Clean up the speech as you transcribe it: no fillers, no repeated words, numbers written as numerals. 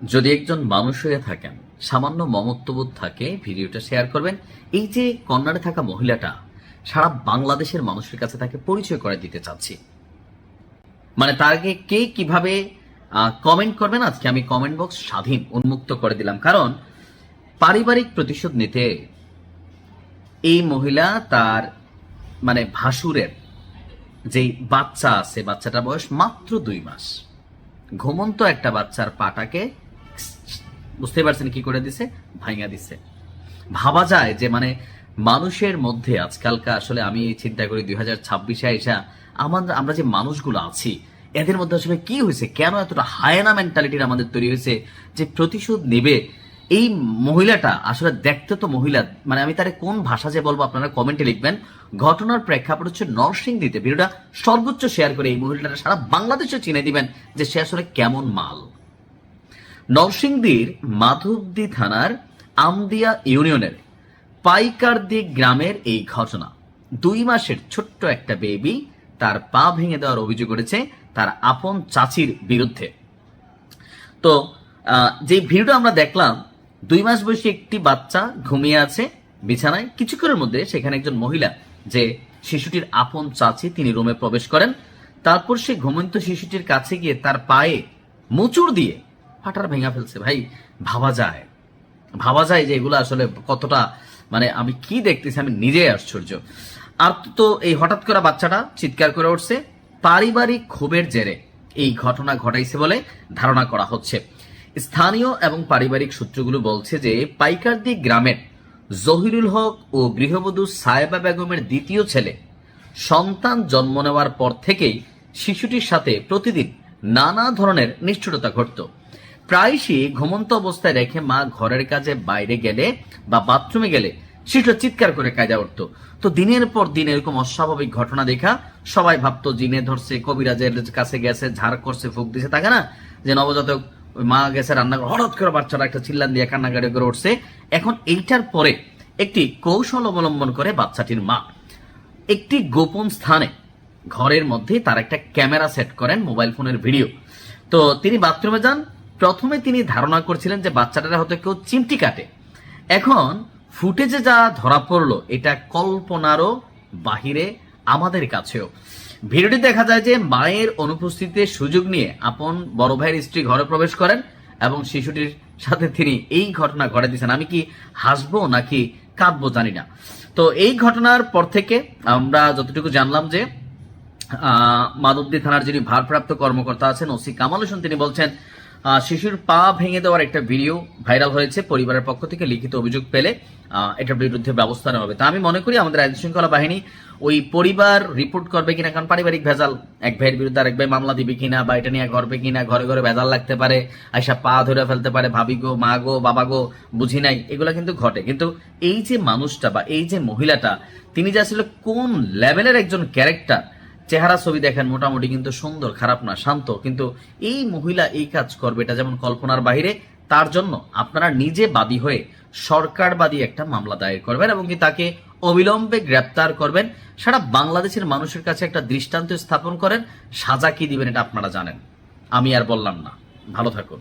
যদি একজন মানুষ হয়ে থাকেন, সামান্য মমত্ববোধ থাকে, ভিডিওটা শেয়ার করবেন। এই যে কর্নারে থাকা মহিলাটা, সারা বাংলাদেশের মানুষের কাছে তাকে পরিচয় করে দিতে চাচ্ছি। মানে তার আগে কে কিভাবে কমেন্ট করবেন, আজকে আমি কমেন্ট বক্স স্বাধীন উন্মুক্ত করে দিলাম। কারণ পারিবারিক প্রতিশোধ নিতে এই মহিলা তার মানে ভাসুরের যেই বাচ্চা আছে, বাচ্চাটার বয়স মাত্র 2 মাস, ঘুমন্ত একটা বাচ্চার পাটাকে বুঝতে পারছেন কি করে দিছে, ভাঙা দিছে। ভাবা যায় যে মানে মানুষের মধ্যে আজকালকার, আসলে আমি চিন্তা করি 2026-এ আইসা আমরা যে মানুষগুলো আছি, এদের মধ্যে আসলে কি হয়েছে, কেন এতটা হায়না মেন্টালিটির আমাদের তৈরি হয়েছে যে প্রতিশোধ নেবে। এই মহিলাটা আসলে দেখতে তো মহিলা, মানে আমি তারে কোন ভাষা যে বলবো আপনারা কমেন্টে লিখবেন। ঘটনার প্রেক্ষাপট হচ্ছে নরসিংদীতে। ভিডিওটা সর্বোচ্চ শেয়ার করে এই মহিলাটা সারা বাংলাদেশে চিনে দিবেন যে সে আসলে কেমন মাল। নরসিংদীর মাধবদী থানার আমদিয়া ইউনিয়নের পাইকারদি গ্রামের এই ঘটনা। 2 মাসের ছোট্ট একটা বেবি তার পা ভেঙে দেওয়ার অভিযোগ করেছে তার আপন চাচির বিরুদ্ধে। তো যে ভিডিওটা আমরা দেখলাম, 2 মাস বয়সী একটি বাচ্চা ঘুমিয়ে আছে বিছানায়। কিছুক্ষণের মধ্যে সেখানে একজন মহিলা, যে শিশুটির আপন চাচি, তিনি রুমে প্রবেশ করেন। তারপর সে ঘুমন্ত শিশুটির কাছে গিয়ে তার পায়ে মোচড় দিয়ে ফাটার ভেঙা ফেলছে। ভাই ভাবা যায় যে এগুলো আসলে কতটা, মানে আমি কি দেখতেছি আমি নিজেই আশ্চর্য। আর তো এই হঠাৎ করে বাচ্চাটা চিৎকার করে উঠছে। পারিবারিক ক্ষোভের জেরে এই ঘটনা ঘটাইছে বলে ধারণা করা হচ্ছে। স্থানীয় এবং পারিবারিক সূত্রগুলো বলছে যে পাইকারদি গ্রামের জহিরুল হক ও গৃহবধূ সায়েবা বেগমের দ্বিতীয় ছেলে সন্তান জন্ম নেওয়ার পর থেকেই শিশুটির সাথে প্রতিদিন নানা ধরনের নিষ্ঠুরতা ঘটত। প্রায়শই ঘুমন্ত অবস্থায় রেখে মা ঘরের কাজে বাইরে গেলে বা বাথরুমে গেলে শিশুটা চিৎকার করে কাজা উঠত। তো দিনের পর দিন এরকম অস্বাভাবিক ঘটনা দেখা সবাই ভাবতো জিনে ধরছে, কবিরাজের কাছে গেছে, ঝাড় করছে, ফুক দিছে, থাকে না যে নবজাতক মা গেছে রান্নাঘর, হঠাৎ করে বাচ্চাটা একটা চিল্লান দিয়ে কান্নাকাটি করে উঠছে। এখন এইটার পরে একটি কৌশল অবলম্বন করে বাচ্চাটির মা একটি গোপন স্থানে ঘরের মধ্যে তার একটা ক্যামেরা সেট করেন, মোবাইল ফোনের ভিডিও। তো তিনি বাথরুমে যান। প্রথমে তিনি ধারণা করছিলেন যে বাচ্চাটার হয়তো কেউ চিমটি কাটে। এখন ফুটেজে যা ধরা পড়লো এটা কল্পনারও বাহিরে আমাদের কাছেও। ভিডিওটি দেখা যায় যে মায়ের অনুপস্থিতিতে সুযোগ নিয়ে আপন বড় ভাইয়ের স্ত্রী ঘরে প্রবেশ করেন এবং শিশুটির সাথে তিনি এই ঘটনা ঘটে দিয়েছেন। আমি কি হাসবো নাকি কাঁদবো জানি না। তো এই ঘটনার পর থেকে আমরা যতটুকু জানলাম যে মাধবদী থানার যিনি ভারপ্রাপ্ত কর্মকর্তা আছেন, ওসি কামাল হোসেন, তিনি বলছেন শিশুর পা ভেঙে দেওয়ার একটা ভিডিও ভাইরাল হয়েছে। পরিবারের পক্ষ থেকে লিখিত অভিযোগ পেলে এটার বিরুদ্ধে ব্যবস্থা নেওয়া হবে। তা আমি মনে করি আমাদের আইন শৃঙ্খলা বাহিনী ওই পরিবার রিপোর্ট করবে কিনা, কারণ পারিবারিক ভেজাল, এক ভাইয়ের বিরুদ্ধে আরেক ভাই মামলা দিবে কিনা, বা এটা নিয়ে করবে কিনা, ঘরে ঘরে ভেজাল লাগতে পারে, আইসা পা ধরে ফেলতে পারে, ভাবি গো, মা গো, বাবা গো, বুঝি নাই, এগুলা কিন্তু ঘটে। কিন্তু এই যে মানুষটা বা এই যে মহিলাটা, তিনি যে আসলে কোন লেভেলের একজন ক্যারেক্টার, চেহারা ছবি দেখেন মোটামুটি কিন্তু সুন্দর, খারাপ না, শান্ত, কিন্তু এই মহিলা এই কাজ করবে এটা যেমন কল্পনার বাহিরে। তার জন্য আপনারা নিজে বাদী হয়ে সরকারবাদী একটা মামলা দায়ের করবেন এবং কি তাকে অবিলম্বে গ্রেপ্তার করবেন। সারা বাংলাদেশের মানুষের কাছে একটা দৃষ্টান্ত স্থাপন করেন। সাজা কি দিবেন এটা আপনারা জানেন, আমি আর বললাম না। ভালো থাকুন।